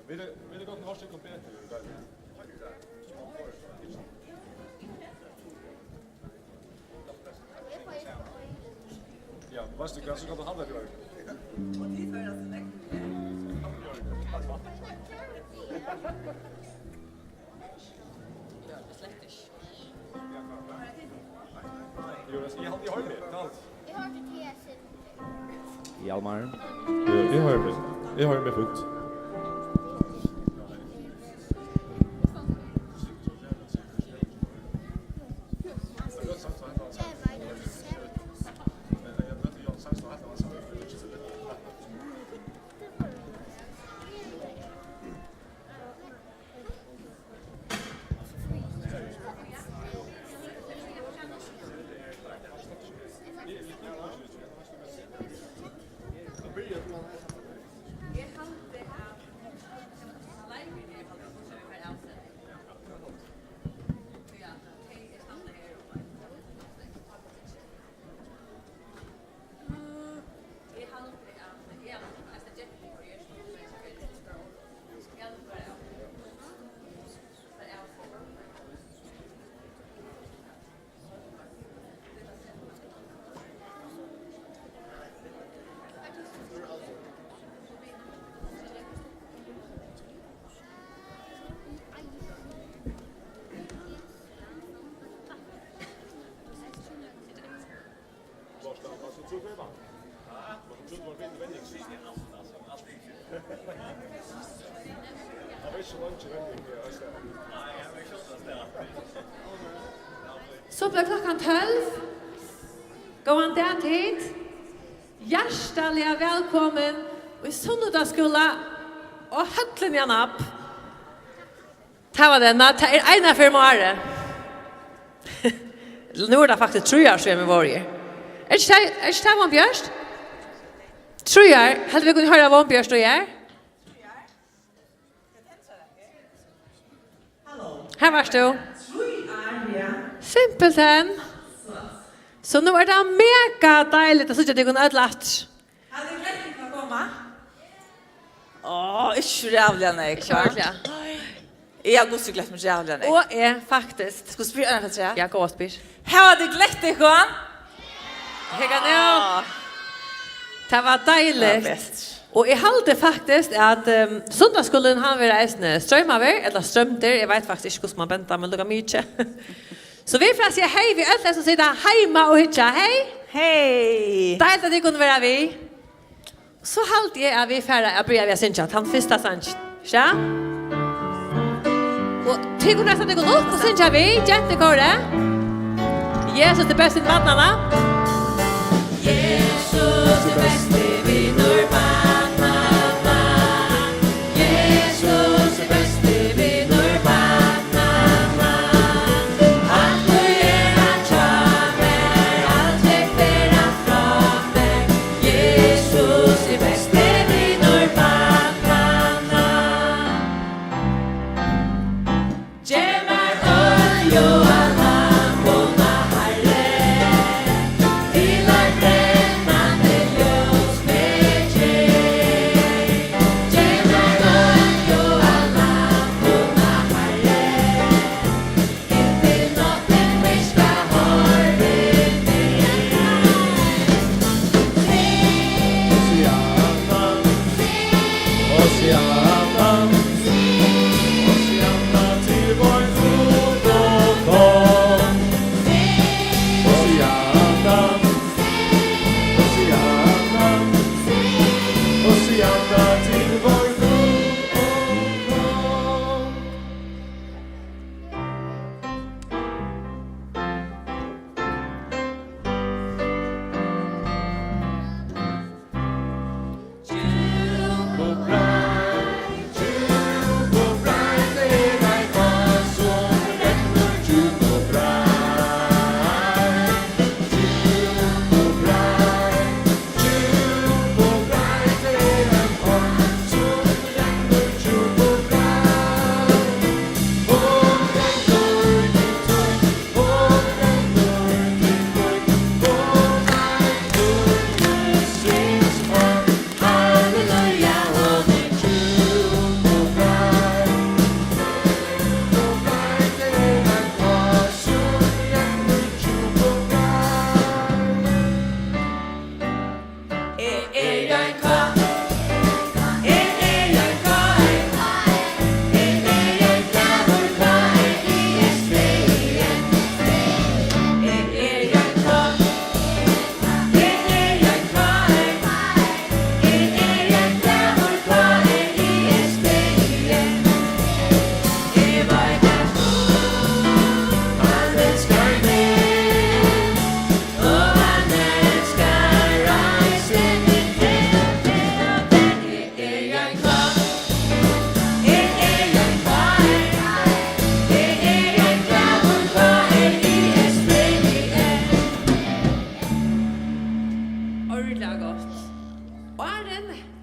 Vill du gå till Hálsi kompet? Ja, was du kannst du handla göra. Jo, jag har med. Jag har det till Hjalmar. Jag har med fullt. Så blir klockan 12. Gåan där tid. Hjärtaliga välkommen i sunnudagsskola och höllini igen upp. Det var denna, det är ena för måre. Nu är det faktiskt 3 år sedan vi var i. Är det här Björst? 3 år. Hade vi kunnat höra vad Björst då är? Här var du. Simpelt än. Så nu är det mega dejligt att sitta dig och ödlat. Hade du glömt att komma? Ikke rævlig nej. Jeg har gått så glett med rævlig nej. Och är faktiskt. Skal du spyr øyne for tre? Jag går och spyr. Her har du glett ikke? Hega nu. Det var dejligt. Och jag hade faktiskt att söndagsskolan han vill resa strömavär eller strömter. Jag vet faktiskt inte hur man väntar men lukar mycket. Så vi får säga hej vi alla som sitter hemma och hitcha. Hej. Hej. Dejligt att ni kunde vara vi. Så halt jag att vi färra att börja vi synja han första sanj. Ja? Och tycker nästan det går upp och synja vi jättekora. Jesus är bäst i vattnarna. Jesus är bäst i vinor vattnarna. Jesus är bäst i vinor vattnarna. Allt du ger han tjaver, allt väcker han från dig. Jesus är bäst i vinor vattnarna. Ge mig öl och annan våna herre. Till en brännande ljus med dig. Ge mig öl och annan våna herre. Intill natten mörka har vi dig. Oceanan till vår flod och kom. Oceanan till vår flod och kom. So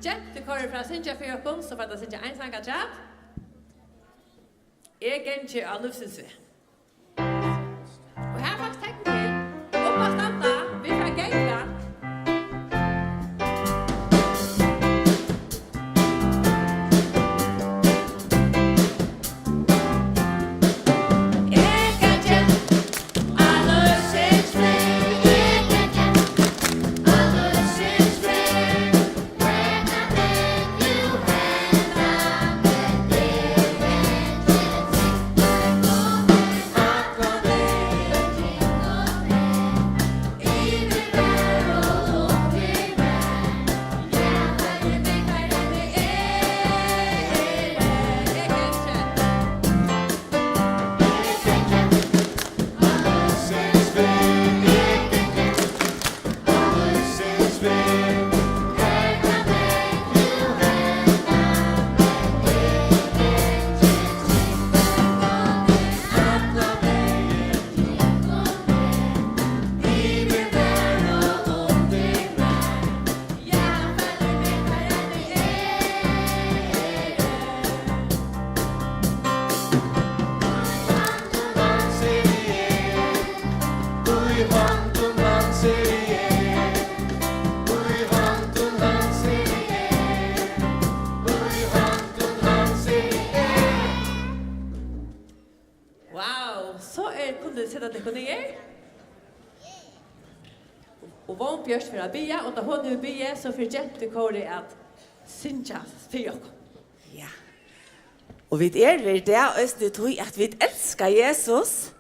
Jentekåret fra Sinja Fyrjøkken, så for at Sinja einsanger træt. Jeg gjenker av livsens vi. Og her er faktisk tegn til, oppa standa, vi får genka. Bjørst for å bya, og da hun er bya, så får jentekåret at Sinja Fyrjøkken. Ja. Og vi ved det, at vi elsker Jesus,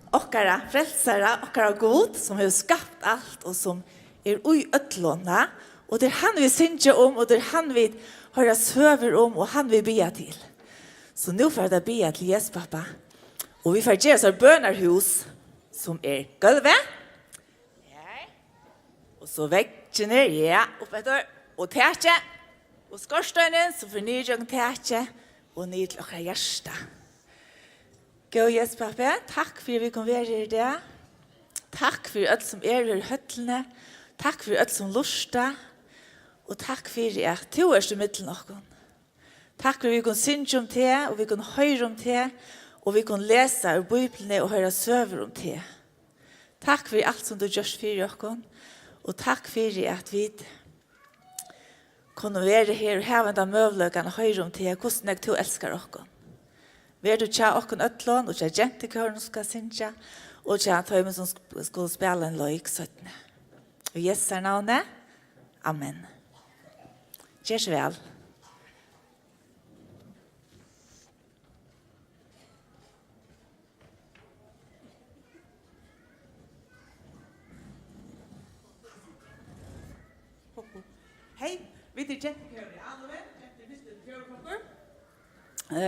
okkara frelsere, okkara god, som har skapt alt, og som ui ødlånda, og det han vi synge om, og det han vi hører søver om, og han vi bya til. Så nå får jeg bya til Jesus, pappa. Og vi får gjøre oss bønarhus, som gulvet, og så vekkene, ja, opp etter, og tætje, og skorstøynen, så får nydjøkken tætje, og nyd til dere hjerte. Gå, Jesus, pappa, takk for vi kan være i det. Takk for alt som i høttene. Takk for alt som lusta. Og takk for at du i midten av oss. Takk for vi kan synge om det, og vi kan høre om det, og vi kan lese i Bibelen og høre søver om det. Takk for alt som du gjør for oss. Og takk for at vi kunne være her og heve den møvløkene og høre om til hvordan jeg to elsker dere. Vær du tja dere øtlån, og tja jentekøren som skal synge, og tja tøymen som skal spille en løyk 17. Og Jesu navnet, amen. Gjør så vel. Hej, vi är jentekøren i Alve,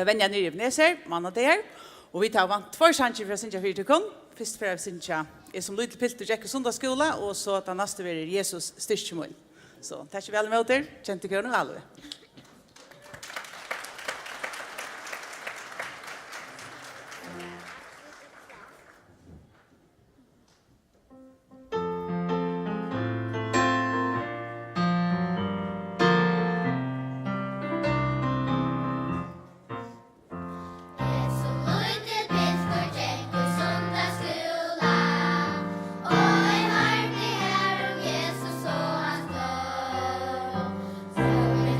Venja nere i Evangeliska, mann og der, og vi tar vant 2 sjanser fra Sinja Fyrjøkken. Først for Sinja som lydel pilt til Jekke sundagsskola, og så at den neste vil Jesus styrkjemål. Så takk vel med dere, jentekøren i Alve. Jesus og hans blod. Så vi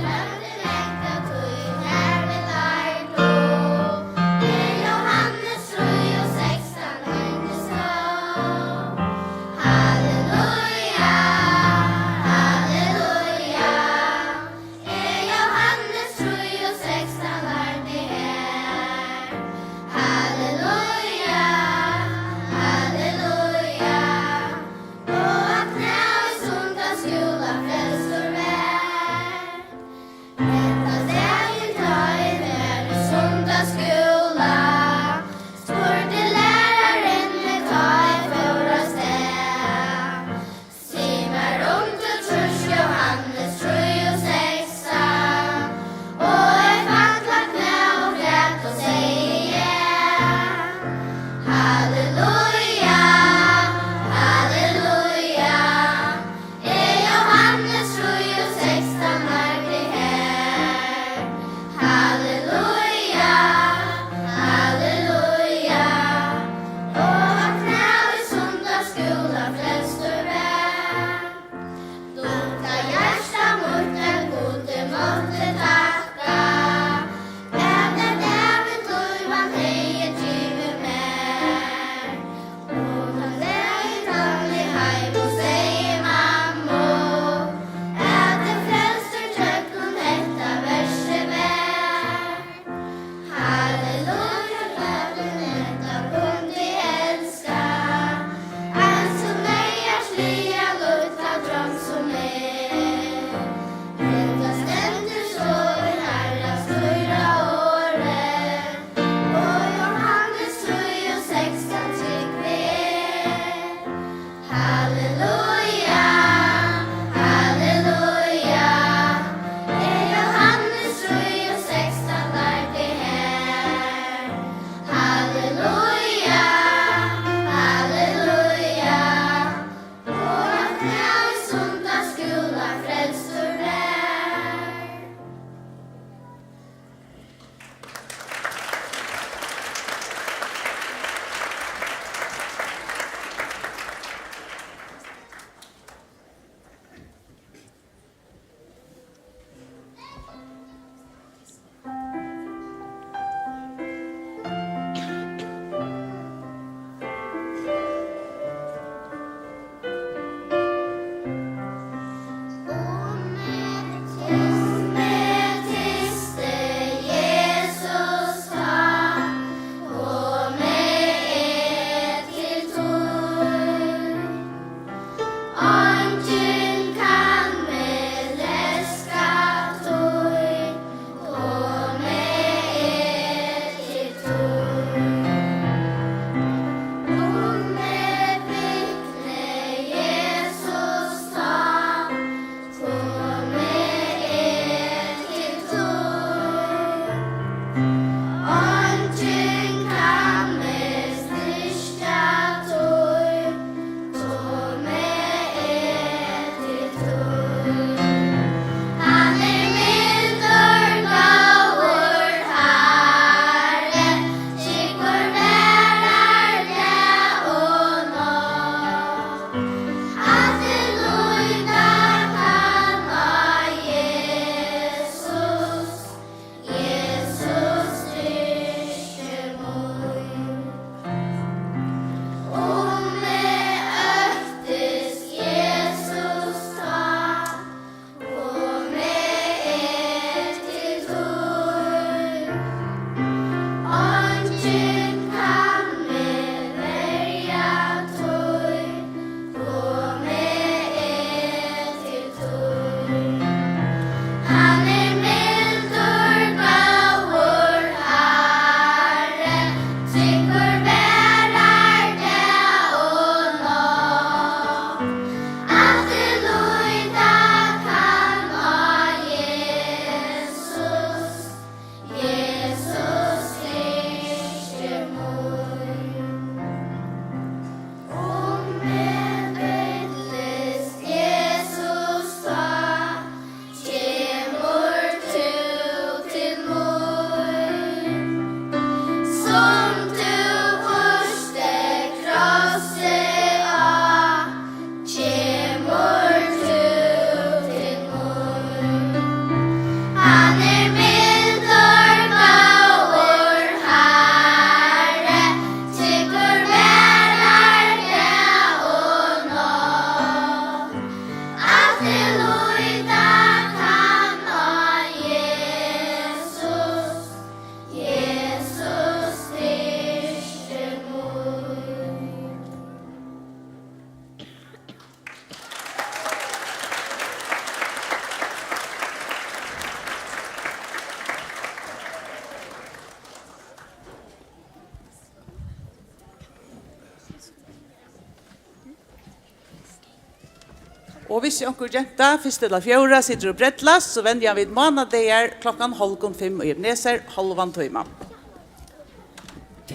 Og hvis jeg onker jenta, 1-4, sitter og brettlas, så vender jeg vid måneder klokken 4:30 og Ebenezer 1,5 timer.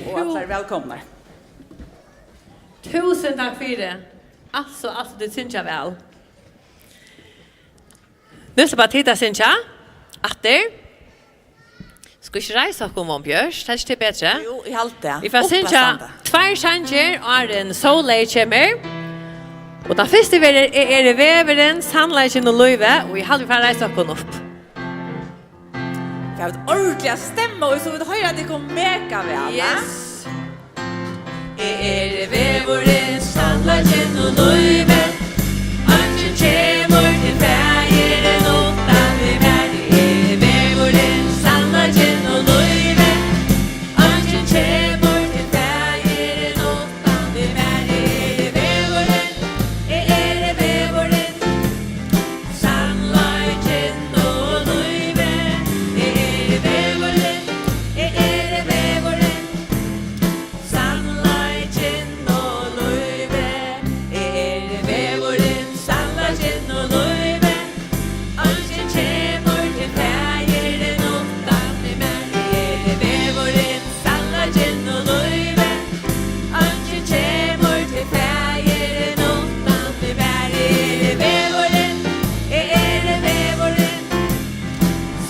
Og alle velkomne. Tusen takk for det. Altså, det synes jeg vel. Nu skal bare titta, synes jeg. Atter. Skal ikke reise oss om Bjørs? Det er ikke bedre. Jo, i alt det. Vi får synes jeg 2 sanger og en soleil kommer. Og den første er veveren, sannleggen og løyve, og vi har reise oss opp. Det er et ordentlig stemme, og så vil du høre at det kommer mega vel. Yes. Veveren, sannleggen og løyve, anken kommer til fægeren åttan vi verden. Veveren, sannleggen og løyve, anken kommer til fægeren åttan vi verden. Veveren, sannleggen og løyve, veveren, sannleggen og løyve, veveren, sannleggen og løyve, anken kommer til fægeren åttan vi verden. Veveren, sannleggen og løyve, anken kommer til fægeren åttan vi verden. Veveren,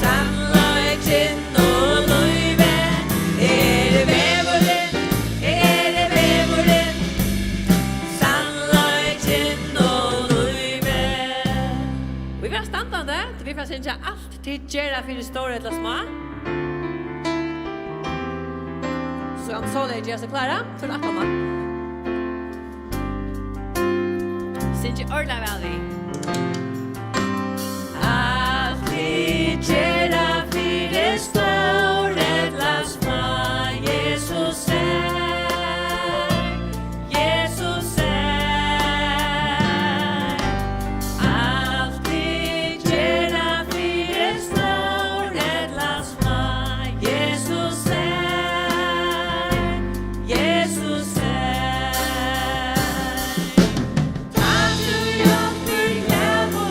sannleggen og løyve, veveren, sannleggen og løyve. Vi var standande, vi får synge alt til gjerra for store eller små. Så om så lenge jeg så klare, så da kommer. Synge ordentlig vel vi. Alt til gjerra for store eller små, Jesus Jesus alt til gjerra for store eller små, Jesus Jesus ta du jobber,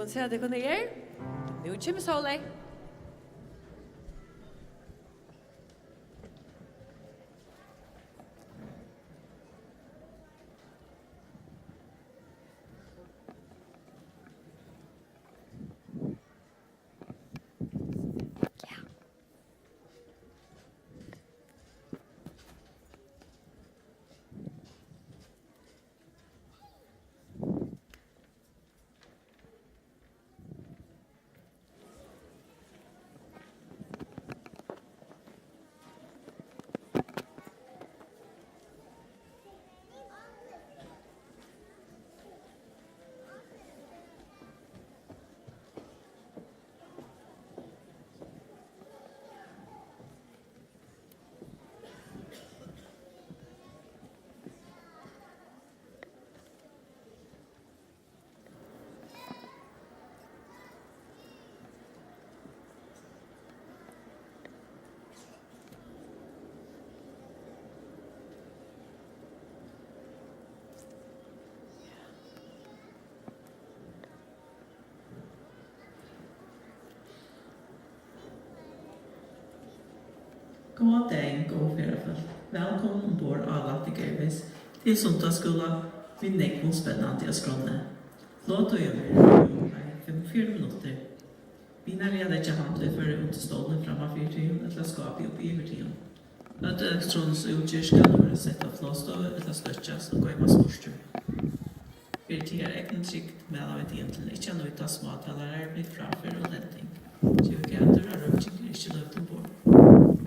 kunne se at det kunne gjøre. Nå kommer solen. God dag, god feriefolk. Velkommen ombord av Lattigervis til sundagsskola vid Nekvon spennende og skrånne. Låt og gjøre 5-4 minutter. Vi nærliger det ikke hand til før under stålen fremme 4 timer, eller skapet opp i tiden. At elektronisk utgjør skal være sett av flåstøve, eller støtjes og gå i masse borster. Vi tider egen trygt med av et til ikke noe av småtalere blir frafer og letting. Kjøkketer og rødtjenker ikke løpt ombord.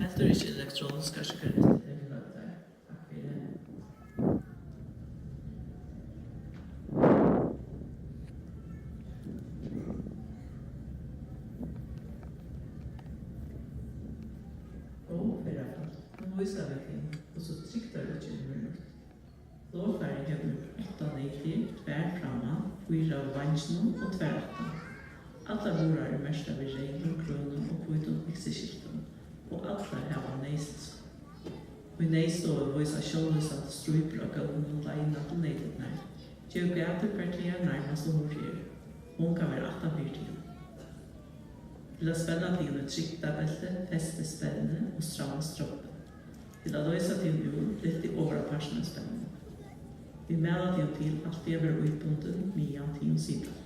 Etter ikke elektronisk er sikkert etter det løpet der. Takk for det. Nå viser vi til, og så trykter det ikke noe. Lovfæring har 8 neger, 2 framme, 4 av vansjen og 2 8. Alle borer er mest av regler, kroner og kvitt mikseskilten. Og alle har neist. Vi neist og viser sjåløsatt struper av gulven og leina til neidetnær. Geografikpartier nærmest og hurtigere. Hun kan være 8-4. Til å spenne til med trykta belte, feste spennende og stramme stroppen. Til å løse til ur, litt i over personen spennende. Vi melder til alltid er utbunden mye til siden.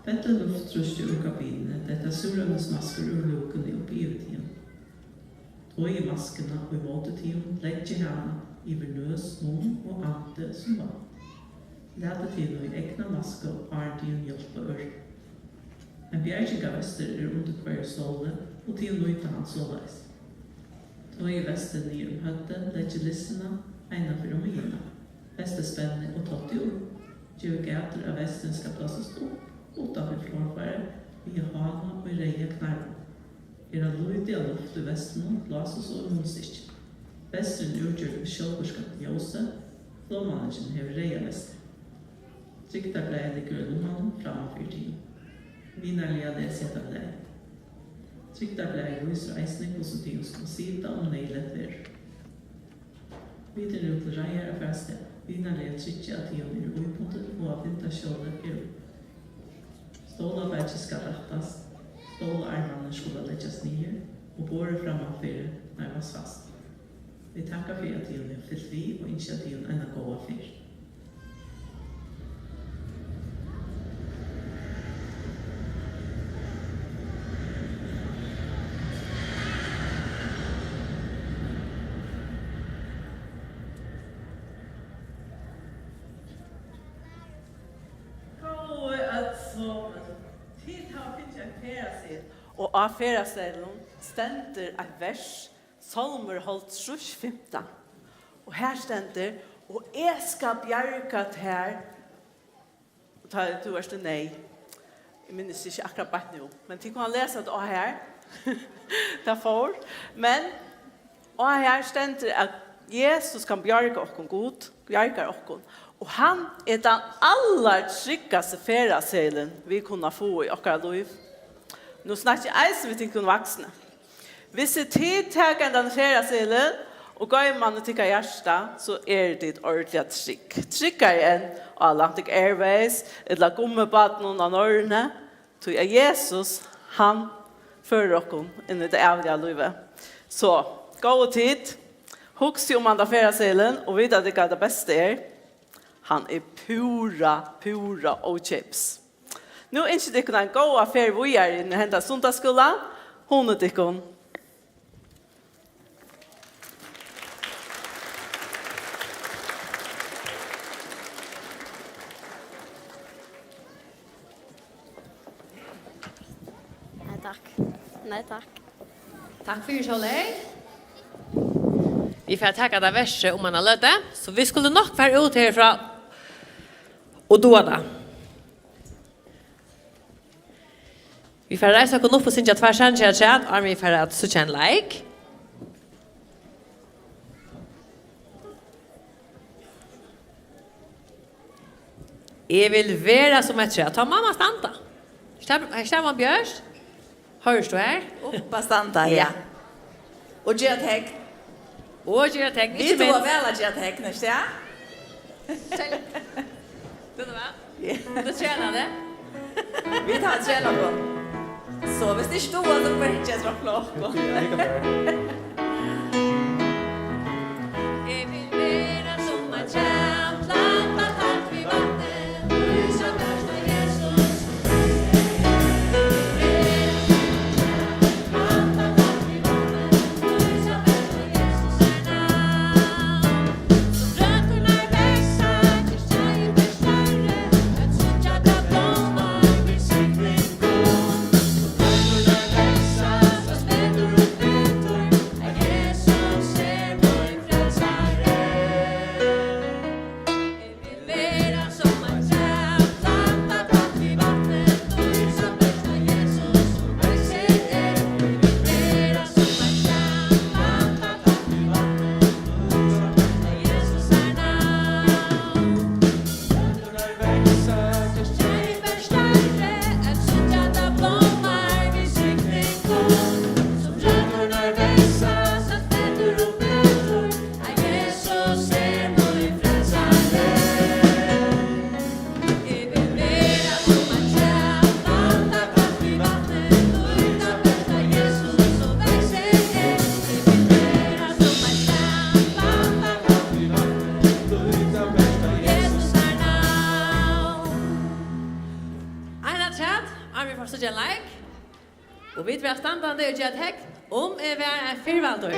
Dette lufttrusje ur kabinene, dette surrende masker ur lukene opp i uttiden. Og i maskene og i måtetiden legger henne i nøs, munn og ante som var. Lade til noe egna masker og artiden hjelp og ør. En bjerging av vester er under hver såle, og til noe til hans såleis. Og i vesten i høtten legger lissene ena for omgivene. Vestespennene og tatt i ord. Geogater av vesten skal plasses opp, utenfor flårfæret, via hana og reie knarven. Er lydig av luft i vesten, glases og munnsikt. Vesteren utgjør sjølverskapet ljøse, flåmanningen hever reie vester. Trykta bleie ligger i lommene framme 4 timer. Vinnerlige det sett av deg. Trykta bleie viser eisning hos og tid skal sida om neilet ver. Videre ut til reier av færsted. Vinnerlige trykja at tiden er uipuntet og at vintersjålet er opp. Stålarbeid skal rettes. Stålarmene skulle legges nye og båre framme før nærmest fast. Vi takker for at tiden er fyllt vi og initiativen enda gåa fyr. Og av feraselen stender et vers, Salmer holdt 15. Og her stender, og jeg skal bjerke til her, du er det nei, jeg minnes ikke akkurat bare nå, men til kunne lese det også her, det får, men og her stender at Jesus kan bjerke oss god, bjerke oss, og han er den aller tryggeste feraselen vi kunne få i akkurat liv. Nå snakker jeg som vi tenker om voksne. Hvis jeg tidtager den feraselen, Og går man og tykker hjärsta så det ett ordentligt trygg. Tryggare än Atlantic Airways eller gummibaden av Norrne. Så Jesus, han för oss in i det eviga livet. Så, gå tid. Husk om andra färdselen och vet att det bästa han pura och chips. Nu inte det kan gå affär vi är i den hända sundagsskolan. Hon och det Nej tack. Nej tack. Takk for Kjolei. Vi får tacka det verset om man har løtt det. Så vi skulle nok være ut herfra og då da. Vi får reise oss opp og synge tvær kjent, og vi får at suttje en like. Jeg vil være som et tre. Ta mamma standa. Her står man Bjørs. Høres du her? Bastanta, ja. Og gjør tegn. Og gjør tegn. Vi tog vel at gjør tegn, ikke ja? Det var? Du tjener det? Vi tar tjena på. Så hvis det ikke så får jeg ikke dra klokken. Jeg vil være som en tjern, plantet alt vi vatten, lyser først av Jesus. Og vi vil standande og gjøre hekk om jeg vil være en fyrvaldur.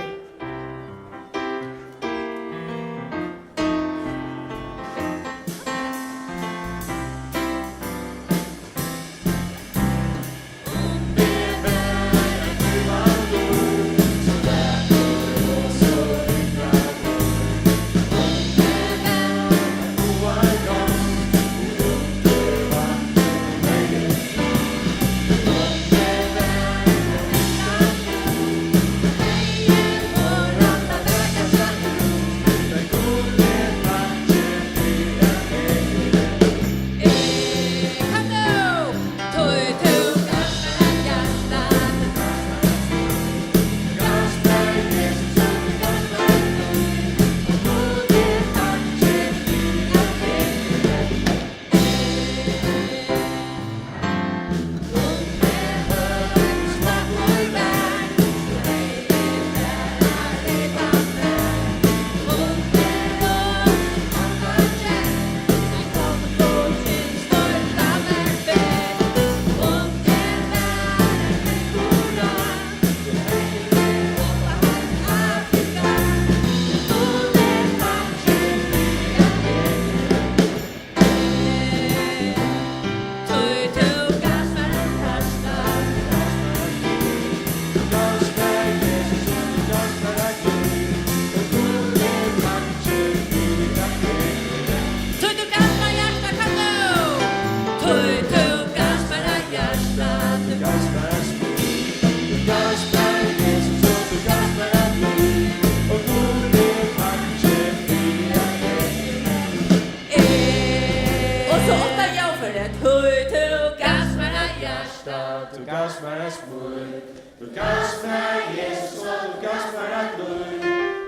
Du gavst mig Jesus, og du gavst mig at løg,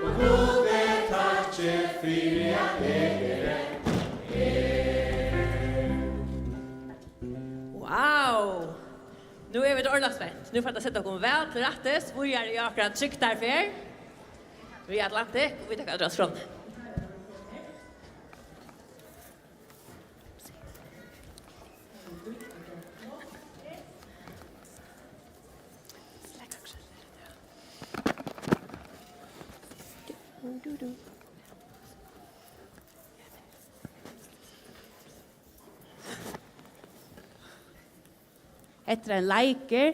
og Gode takke fyrir at Wow! Nu är vi ett ordentligt spänt. Nu får jag sätta oss väl till rättes. Vi är i akkurat tryck därför. Vi är Atlantik och vi tackar oss från. Etter en leiker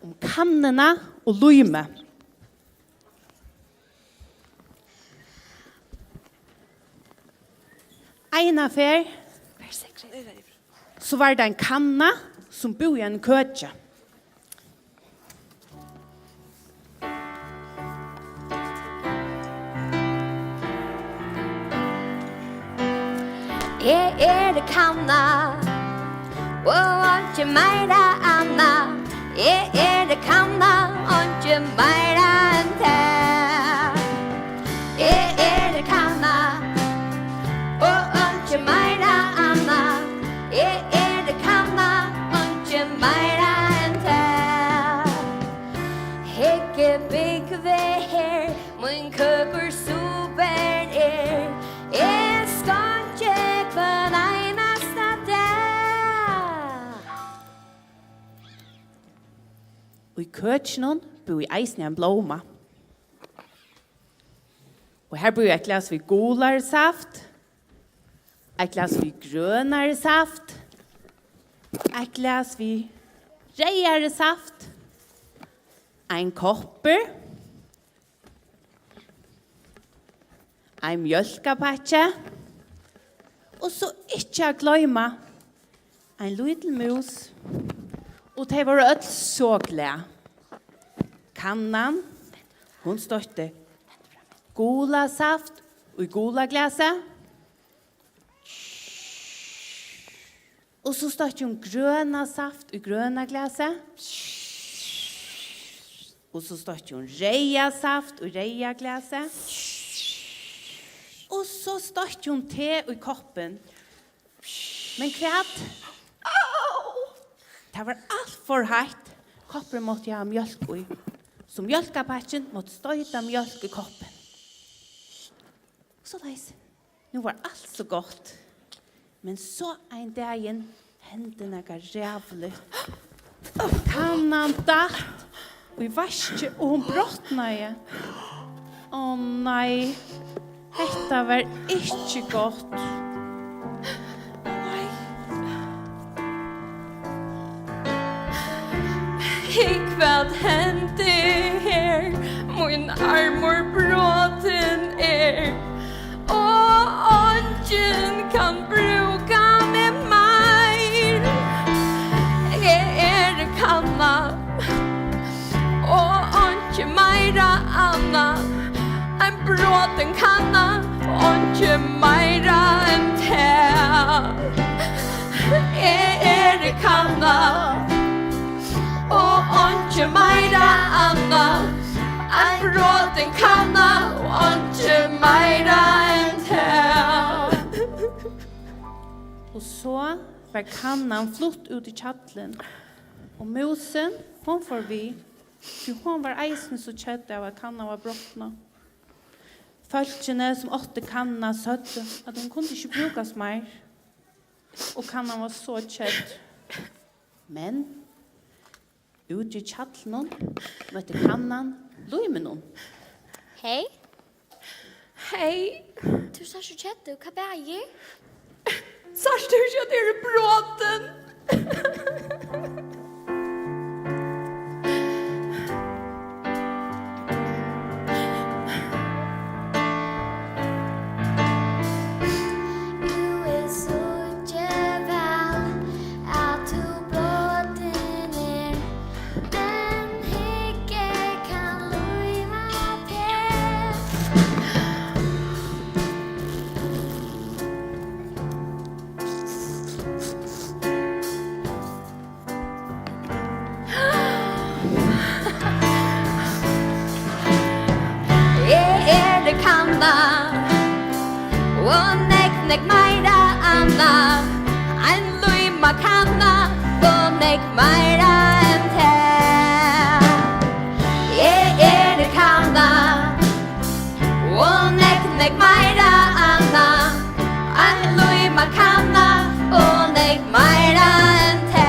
om kannene og lyme. En affær, så var det en kanna som bor i en køtje. Det kanna och inte mera Anna. Det kanna och inte mera än det. Det kanna och inte mera Anna. Det kanna och inte mera än det. Hecke big ver, min köper super ska inte kunna Og i køtjen bor i eisen en blåma. Og her bor et glas vid golare saft, et glas vid grønare saft, et glas vid reiare saft, en kopper, en mjölkapatje, og så ikke gløyma en liten mus. Og de var ødel så glede. Kannan, hun støtte gola saft og gola glaset. Og så støtte hun grøna saft og grøna glaset. Og så støtte hun reia saft og reia glaset. Og så støtte hun te i koppen. Men kvart? Det var allt för hett. Koppen måtte jag ha mjölk i. Så mjölkapatchen måtte støyta mjölk i koppen. Så leis. Nu var allt så gott. Men så en dagen hände något rävligt. Kannan datt. Och i vaske och hon brottnade. Åh nej. Detta var inte gott. Vad hände här? Min armor bråten och ungen kan bruka med mig. Kanna och inte mera Anna. En bråten kanna och inte mera än te. Kanna och inte mera Anna. En bråten kanna och inte mera än te. Och så var kannan flott ut i chattlen. Och musen, hon får vi. För hon var eisen så kött av att kannan var brottna. Fölkene som åtte kanna sötte att hon kunde inte brukas mer. Och kannan var så kött. Men ut i chattlen mötte kannan Luimenon. Hej. Hej. Du sa så kött du, vad bäger? Sa du att det är bråten? nek meira anna ein luima kanna og nek meira enn te det kanna og nek meira anna ein luima kanna og nek meira enn te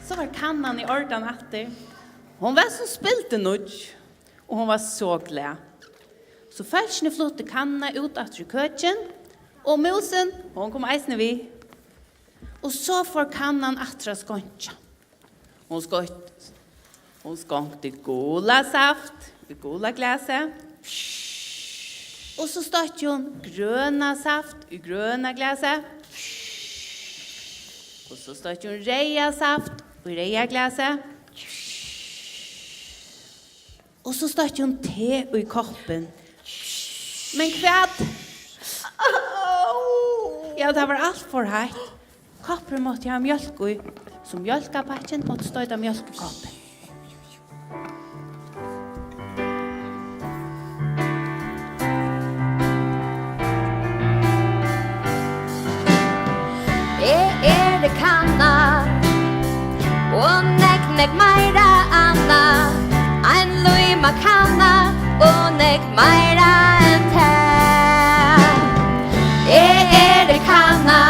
Så var kannan i ordan atter. Hon var som spilte nudj, og hon var så glad. Så fælsene flotte kanna ut atter i køtjen, og musen, hon kom eisne vi. Og så får kannan atter av skåntja. Hon skånkte gola saft i gola glaset. Og så stod hon grøna saft i grøna glaset. Og så stod hon reia saft i reia glaset. Og så stod hon te i koppen. Men kvært? Ja, det var alt for heit. Kopper måtte ha mjölk i, så mjölkapakken måtte stå i mjölk i koppen. Det kanna og nek meira anna ein luima kanna og nek meira enn te det kanna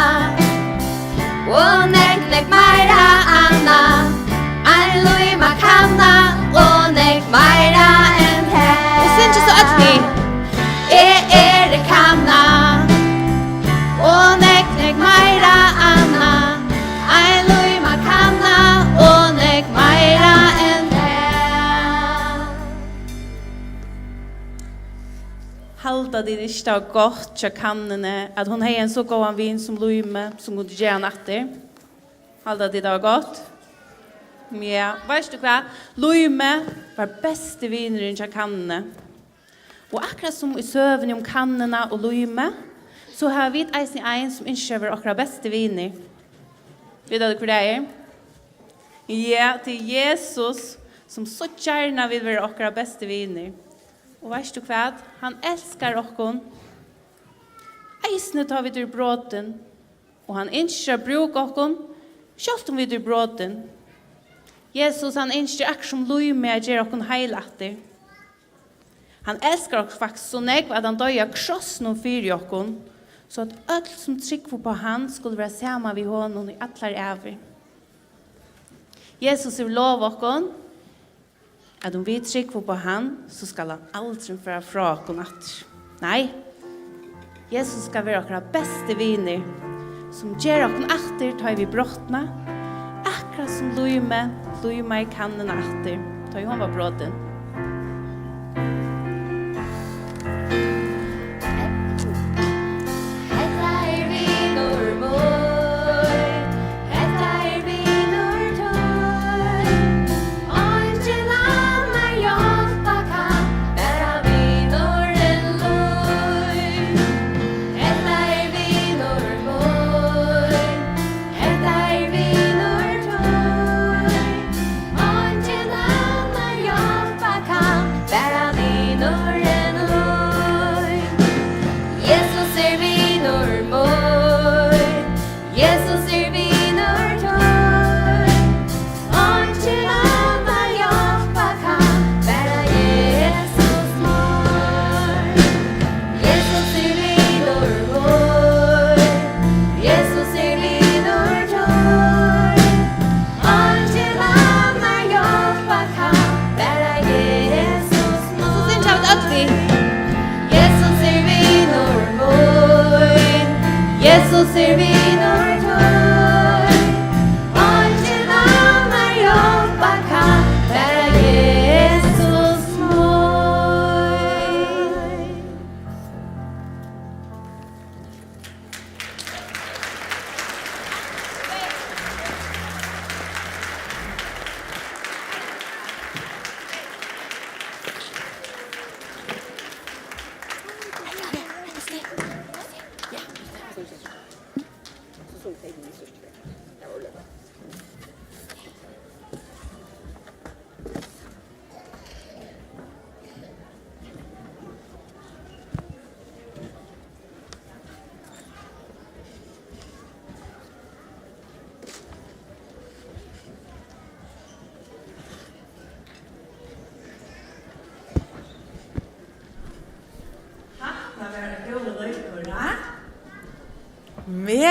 og nek meira anna ein luima kanna og nek meira enn te Og så ikke så øtni. det kanna og nek meira anna ein luima kanna og nek meira enn te Halda det ikke var godt til kannene, at hun har en så god vin som Luime, som kunne gjøre natter. Halda det var godt. Ja, vet du hva? Luime var beste vineren til kannene. Og akkurat som i søvn om kannene og Luime, så har vi eisen en som innkjøver akkurat beste viner. Vet du hva det er? Ja, det er Jesus som så gjerne vil være akkurat beste viner. Og vet du hva? Han elskar okkon. Eisne tar vi til bråten, og han innskjer bruk okkon, selv om vi til bråten. Jesus han innskjer akkur som Luime at gjør okkon heilatter. Han elskar okkon faktisk så nekv at han døy av krossen og fyr i okkon, så at alt som trykker på han skulle være sammen vid honom i atler evig. Jesus vil lov okkon, at om vi trykker på han, så skal han aldri fra okkon atter. Nei, Jesus skal være akkurat beste viner, som gjør okkon atter tar vi brottene, akkurat som Luime i kannen atter, tar hun var bråten.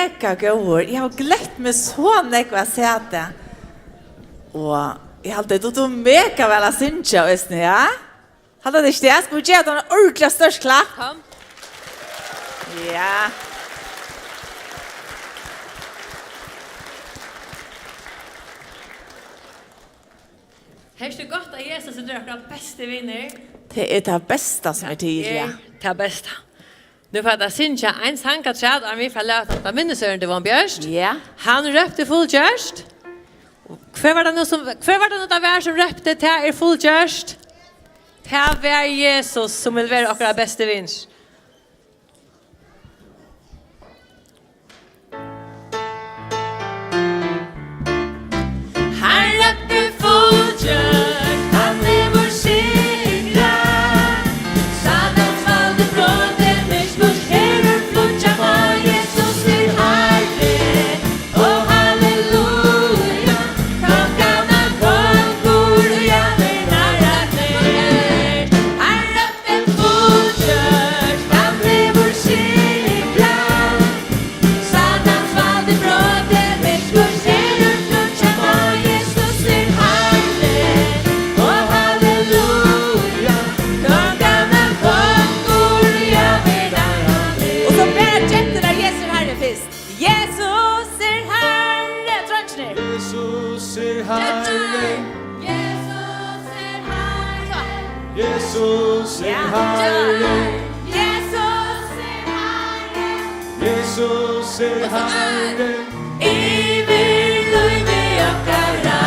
mega god. Jeg har glett meg så nekva sete. Og jeg hadde det mega vel å synge, ja? Hadde det ikke det? Skal vi gjøre den ordentlig størst klapp? Kom. Ja. Her er det godt at Jesus er dere beste vinner. Det er det beste som er tidlig. Det er det beste. Nu får jeg synge en sang at skjedd om vi får løte at minnesøren til Van Bjørst. Ja. Han røpte fullgjørst. Hver var det noe av hver som røpte til fullgjørst? Til hver Jesus som vil være akkurat beste vinner. Han røpte fullgjort, han lever sikra. Satans valde bråten, missbruks herrer flutja på Jesus til Herre. Og halleluja, kongarna kongur, ja, min herre ned. Han røpte fullgjort, han lever sikra. Satans valde bråten, missbruks herrer flutja på Jesus til Herre. Og halleluja, kongarna kongur, ja, min herre ned. Og så ber jentene Jesus Herre først. Jesus er Herre, trønsner. Jesus er Herre, Jesus er Herre. Jesus er Herre, Jesus er Herre. Jesus er Herre. Iver løyve okkara.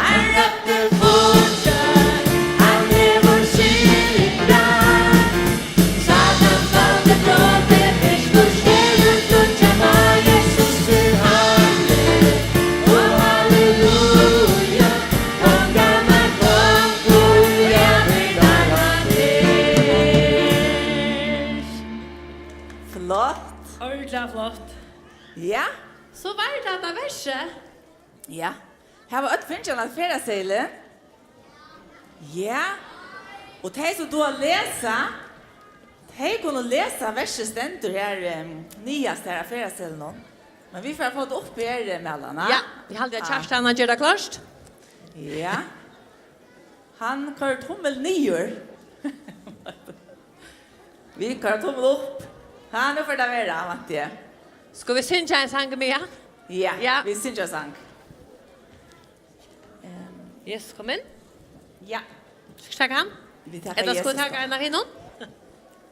Han røpte fullgjort, han lever sikra. Satans valde bråten, missbruks herrer flutja på Jesus til Herre. Og halleluja, kongarna kongur, ja, min herre ned. Flott. Ordentlig flott. Ja. Så var det dette verset. Ja. Her var ett finnes av ferdagseilen. Ja. Og de som du har lesa, de kunne lese verset stendur her nyast her av ferdagseilen nå. Men vi får få det opp i her mellan. Ja, vi hadde Kjerstan og gjør det klart. Ja. Han kører tommel nyer. Vi kører tommel opp. Ja, nå får det være, vant jeg. Skal vi synge en sang med han? Ja, Ja. vi synes jeg sang. Yes, kom inn. Ja. Skal vi takke han? Vi takker Eller skal Jesus. vi takke en av hinnom?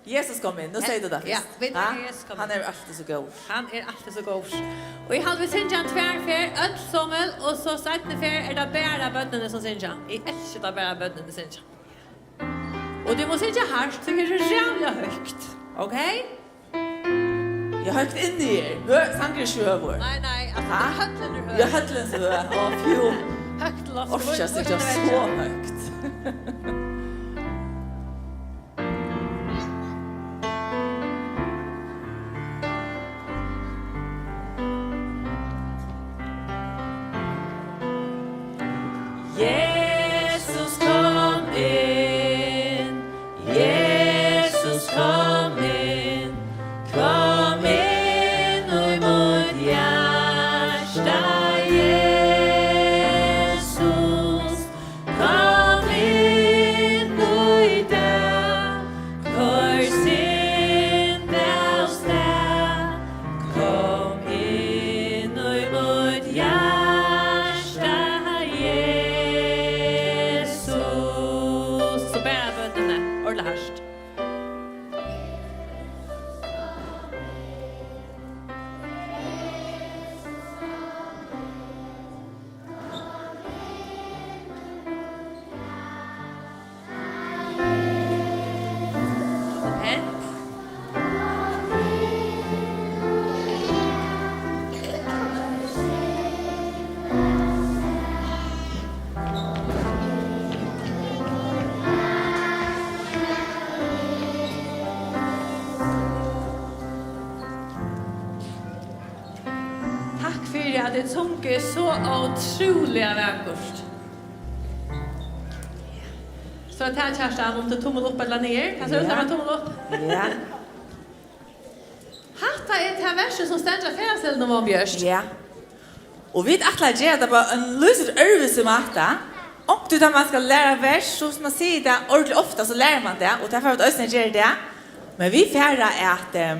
Jesus kom inn, nå sier du det først. Ja, vi takker Ja, Jesus kom Han inn. er alltid så god. Han er alltid så god. Og jeg hadde vi synge en tverfer, ødsommel, og så stettende fer er det bare bøttene som synge. Jeg elsker det bare bøttene som synge. Og du må synge hardt, så det er jævlig høyt. Ok? Jeg har høyt inn i her. Sanger ikke høver. Nei, altså Ha? høytlen er høyt. Jeg har høyt inn så høy. Å, fjo. Høyt loft. Orkast ikke så høyt. Jesus kom inn, Jesus kom inn, kom inn og imot hjärsta Jesus, kom inn og i død, hvor synd av sted, kom inn og imot hjärsta Jesus. Så bare bøttene, ordentlig hardt. Pent. Takk for at det tunker så utrolig vakkert. Så jeg tar Kjerstan om til tommel opp eller ned. Kan du ta tommel opp? Ja. Hatta er til vers verset som ständer färseln om Björst. Ja. Och vi att lära det på en lösigt övelse matta. Och då man ska lära vers så som man säger det ordentligt ofta så lär man det och därför att ösnen gör det. Men vi färra är att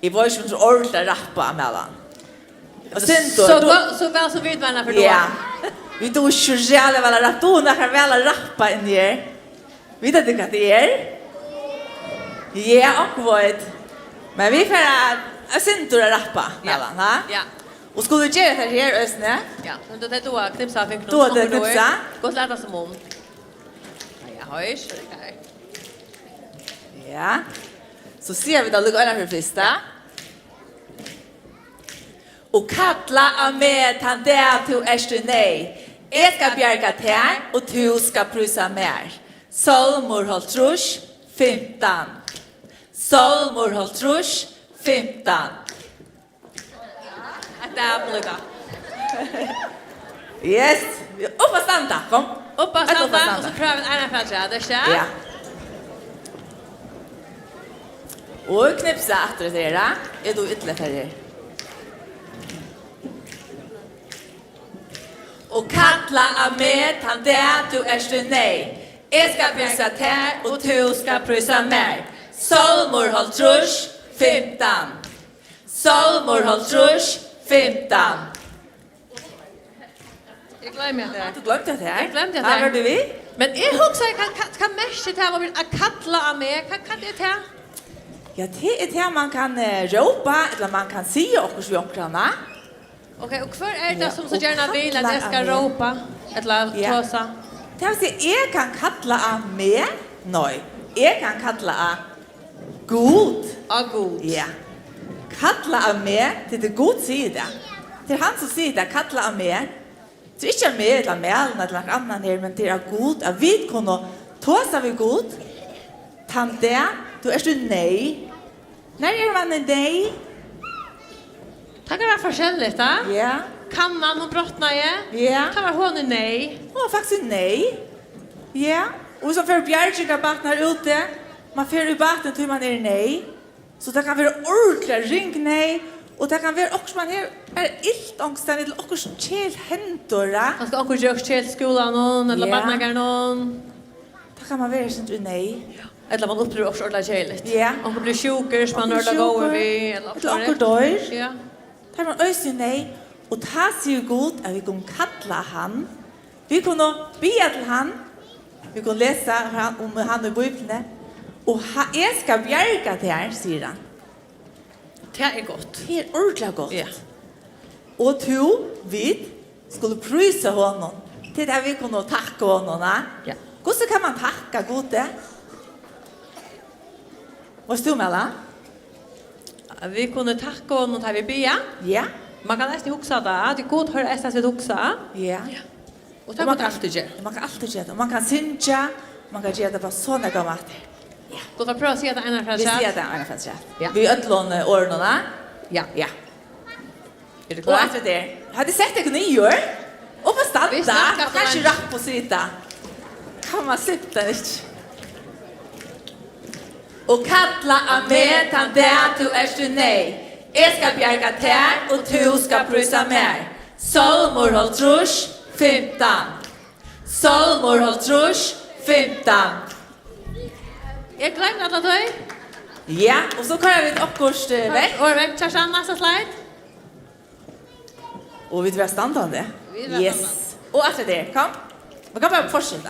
i vår som så ordentligt rappa emellan. Och sen Så väl så vid varandra för då. ja. Vi då själva väl rappa då när väl rappa in här. Vet du vad det är? Ja, och vad. Men vi färra sen då rappa emellan, va? Ja. Och skulle du göra det här ösnen? Ja, men då det då knipsa fick Då det knipsa. Gå lära som om. Ja, hörs det där. Ja. Så ser vi då lugg öra för första. Och kalla av med han där till erste nej. Jag ska bjärga tär och du ska prusa mer. Salmor halvtrus 15. Salmor halvtrus 15. Täbliga. Yes. Upp och standa. Kom. Upp och standa och så prövar vi en fälträd. Det är ja. Och knipsa efter det där. Är du ytterligare färdig? Och kalla av med han där du erste nej. Jag ska bjussa tär och du ska prysa mer. Salmor halvtrus 15. Salmor halvtrus 15. Jag glömmer det här. Du glömde det här? Jag glömde det Här här. var vi. Men jag också kan mest det här vad vill kattla av mig. Kan det här? Ja, det är det man kan ropa eller man kan säga också vid omkranna. Okej, och för är det som så gärna vill att jag ska ropa eller tåsa? Det vill säga, jag kan kattla av mig. Nej, jag kan kattla av god. Av god. Ja. Kattla av mig, det är god sida. Det är han som säger det, kattla av mig. Det är inte mer eller melen eller något annat här, men det är god. Att vi kan tåsa vid god. Tant det, du är så nej. När är man en nej? Det kan vara forskjelligt, da. Ja. Kan man och brottna je? Ja. Kan vara hon är nej. Hon var faktiskt nej. Ja. Och så för bjärgiga batten här ute. Man får i batten till man är nej. Så det kan vara ordentligt ring nej. Och det kan vara också man är illt ångstan eller också kjell händor. Man ska också göra till skolan någon eller barnagar någon. Det kan man vara sånt nej. Eller man upplever också ordentligt kjelligt. Ja. Om man blir sjukare så man hör det gå över. Eller dör. Ja. Det man öser nej. Och det ser god att vi kan kalla han. Vi kan be till han. Vi kan läsa om han i Bibeln. Och jag ska bjärga det här, säger han. Det är gott. Det är ordentligt gott. Ja. Och du, vi skulle prysa honom. Det är där vi kan tacka honom. Ja. Hur kan man tacka gode? Vad står med alla? Vi kunde tacka honom när vi ber. Ja. Man kan nästan huxa det. Det är gott att höra att vi huxa. Ja. Och det kan alltid göra. Man kan alltid göra det. Man kan synja. Man kan göra det på sådana gamla. Ja. Gott att pröva att se det ena för Vi sig. ser det ena för sig. Ja. Vi ödlån ordnarna. Ja. Ja. Är det Och klart? efter det. Har du sett det ni gör? Och på Vi standa. snackar på Kanske en- rapp på sitta. Kan man sitta inte? Och kalla av med han där du är nej. Jag ska bjärga tär och du ska prysa mer. Salmor halvtrus 15. Salmor halvtrus 15. Jag glömde alla dig. Ja, och så kan vi uppkost väck. Och väck Charsan nästa slide. Och vi drar standande. Vi drar Yes. standande. Och efter det, kom. Man kan bara fortsätta.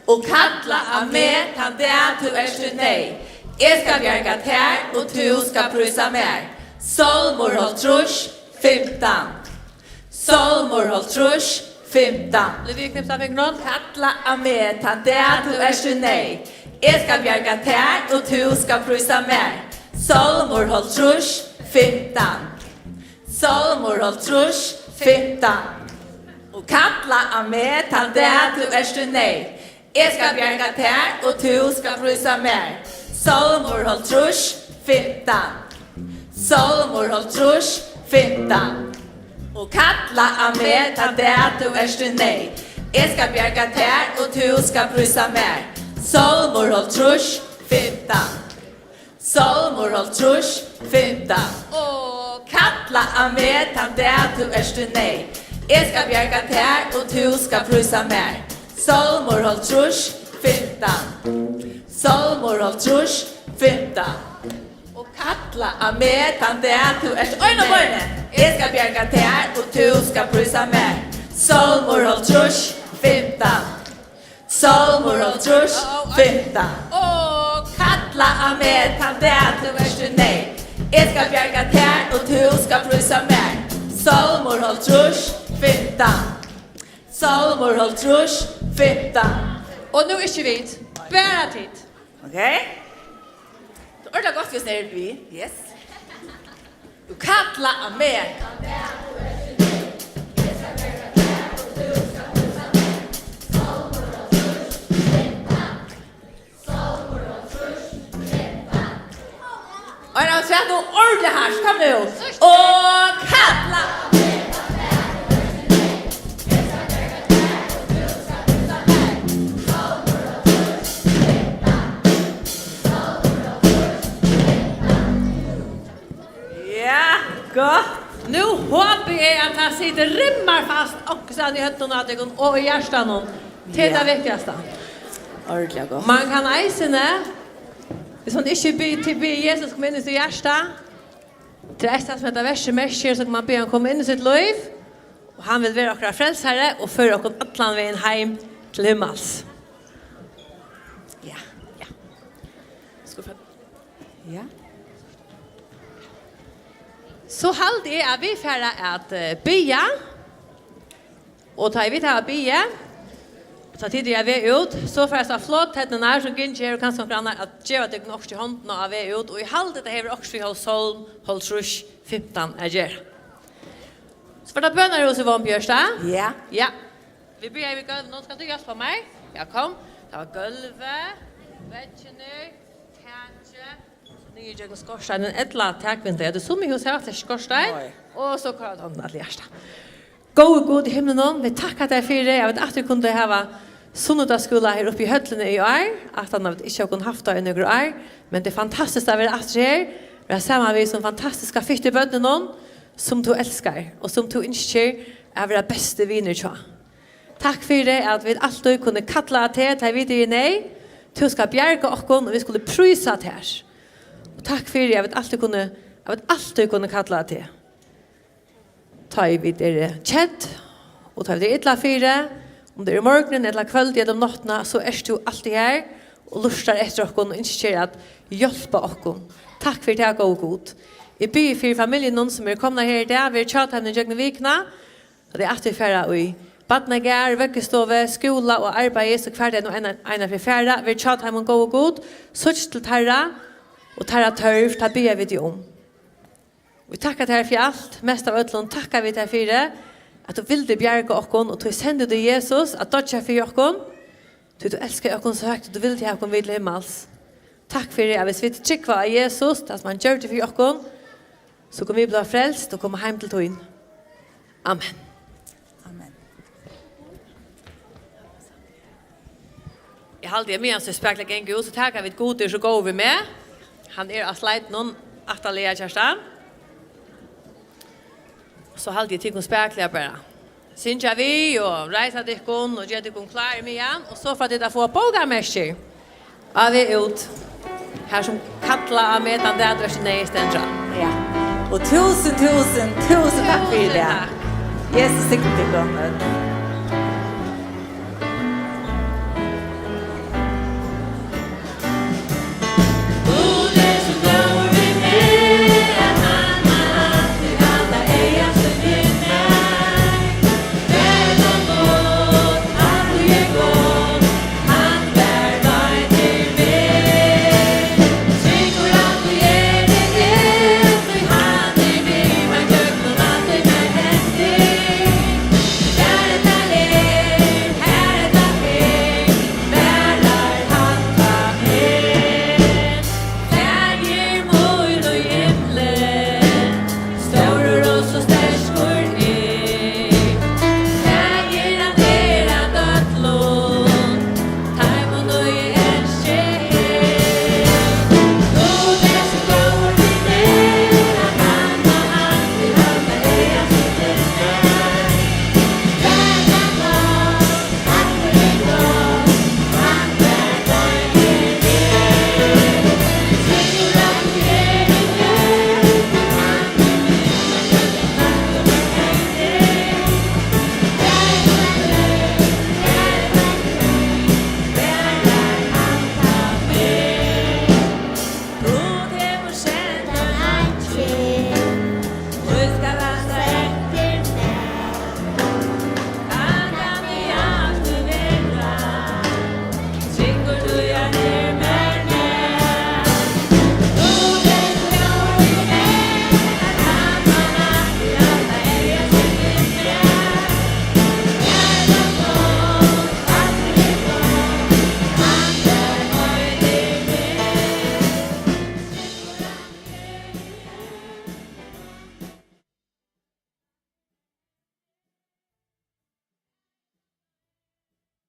Och kalla av med han där du är nej. Jag ska bjärga tär och du ska prysa mer. Salmor halvtrus 15. Salmor halvtrus 15. Vi knipsa fingrar. Kalla av med han där du är nej. Jag ska bjärga tär och du ska prysa mer. Salmor halvtrus 15. Salmor halvtrus 15. Och kalla av med han där du är nej. Jag ska bjärga tär och du ska prysa mer. Salmor halvtrus 15. Salmor halvtrus 15. Och kalla av med han där du är nej. Jag ska bjärga tär och du ska prysa mer. Salmor halvtrus 15. Salmor håll trusch, 15. Och kalla av med han det du du nej. Jag ska bjärga tär och du ska prusa mer. Salmor håll trusch, 15. Salmor håll trusch, 15. Och kalla av med han det du oj nu var det. Jag ska bjärga tär och du ska prusa mer. Salmor håll trusch, 15. Salmor håll trusch, 15. Och kalla av med han det du nej. Jag ska bjärga tär och du ska prusa mer. Salmor håll trusch, 15. Salmor håll trusch, 15. Och nu är vi bara tid. Okej? Då är det gott vi snär vi. Yes. Du kalla av med. Och jag har sett något ordentligt här, så kom nu. Och kalla. Ja, gott. Nu hoppas jag att han sitter rimmar fast och sen i hötterna och i hjärtan. Det är det viktigaste. Ordentligt gott. Man kan eisene, hvis man ikke be Jesus komme inn i sitt hjerte, til det som heter verset merker, så kan man be han komme inn i sitt liv, og han vil være akkurat frelsherre, og føre akkurat atlan veien heim til himmels. Ja, ja. Skal vi ja. Så halde jeg at vi færre at bya, og da vi tar å bya, så tid jag är ut så för så flott heter när så gynner jag kan som grannar att ge det nog till handen av är ut och i halde det här också håll sol håll trusch 15 är så för det bönar hos Ivan Björsta. Ja. Ja. Vi börjar med golv. Någon ska du hjälpa mig? Ja, kom. Det var golvet, väggarna, taket, nya jag skorsteinen ettla takvinter. Det som hus har det skorstein och så kallar de att lästa. God i himlen, vi tackar dig för det. Jag vet att du kunde ha sunnudagsskola här uppe i höllini i år. Att han inte har kunnat haft det i några år. Men det är fantastiskt att vi är här. Vi har samman vi som fantastiska fyttebönder som du älskar. Och som du önskar är våra bästa vänner. Tack för det att vi alltid kunde kalla till det vi det nej. Du ska bjärga oss och vi skulle prysa till här. Och tack för det. Jag vet alltid kunde kalla till. Ta i vid kjedd, og ta i vid ytla fyra, om det morgenen eller kvöld eller nattna, så du alltid her, og lustar etter okkon, og ønsker at hjelpa okkon. Takk for det, og god. Jeg byr for familien som komna her i dag, vi tjata henne i jøgne vikna, og det at vi færa i badnager, vekkestove, skola og arbeid, så hver det ena for færa, vi tjata henne og god, sutt til tarra, og tarra tørv, ta byr vi det om. Vi tackar dig för allt, mest av öllon tackar vi dig för det, att du vill det bjärga okkon, och du sänder dig Jesus att dödja för okkon, du älskar okkon så högt, och du vill till okkon vid himmels. Tack för det, hvis vi trycker av Jesus, att man gör det för okkon, så kommer vi bli frälst och komma hem till tog. Amen. Amen. Jag hade det med oss spekla en god, så tackar vi god så går vi med. Han av slide någon att lära Kerstan. Så hade jag tyckt att spekla bara. Synja vi och rejsa dikon och ge dikon klar med igen. Och så för att det få pågamässig. Ja, vi är ut. Här som kattla med den där adressen är ständra. Ja. Och tusen tack för det. Jesus, sikt dikon.